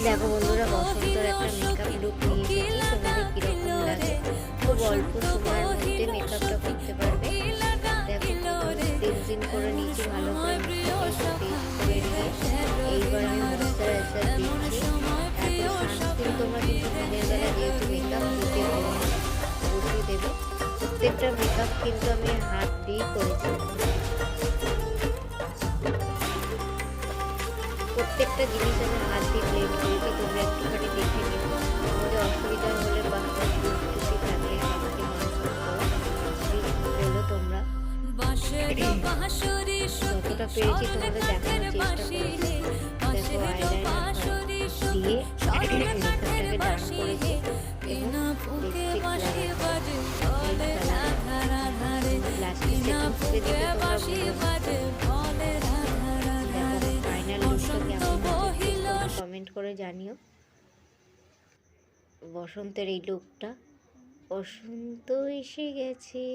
দেখো বন্ধুরা, বসন্তর একটা মেকআপ লুক নিয়ে এসেছি। তোমাদের কীরকম লাগে? খুব অল্প সময়ের মধ্যে মেকআপটা করতে পারবে। দেখো, ক্লিনজিং করে নিয়েছি ভালো করে, মুখটাকে পেস্ট করে নিয়ে এইবার আমি ময়েশ্চারাইজার দিচ্ছি। তারপর সানস্ক্রিন তোমরা কিন্তু দিনের বেলা যেহেতু মেকআপ দিতে বসিয়ে দেবে। প্রত্যেকটা মেকআপ কিন্তু আমি হাত দিয়েই করেছি। প্রত্যেকটা জিনিস আমি হাত দিয়ে ব্লেন্ড করেছি। তোমরা একটুখানি দেখে নিও। তোমাদের অসুবিধা হলে বা কোনো ভুল ত্রুটি থাকলে আমাকে মেনশন করো। প্লিজ বলো তোমরা। যতটা পেরেছি তোমাদের দেখানোর চেষ্টা করেছি। দেখো, আইলাইনার দিয়ে মেকআপটাকে ডান করেছি এবং লিপস্টিক লাগাচ্ছি। লাস্টে সেটিংসে দিকে তোমরা ফাইনাল লুকটা কেমন হয়েছে কমেন্ট করে জানিও। বসন্তের এই লুকটা, বসন্ত এসে গেছে।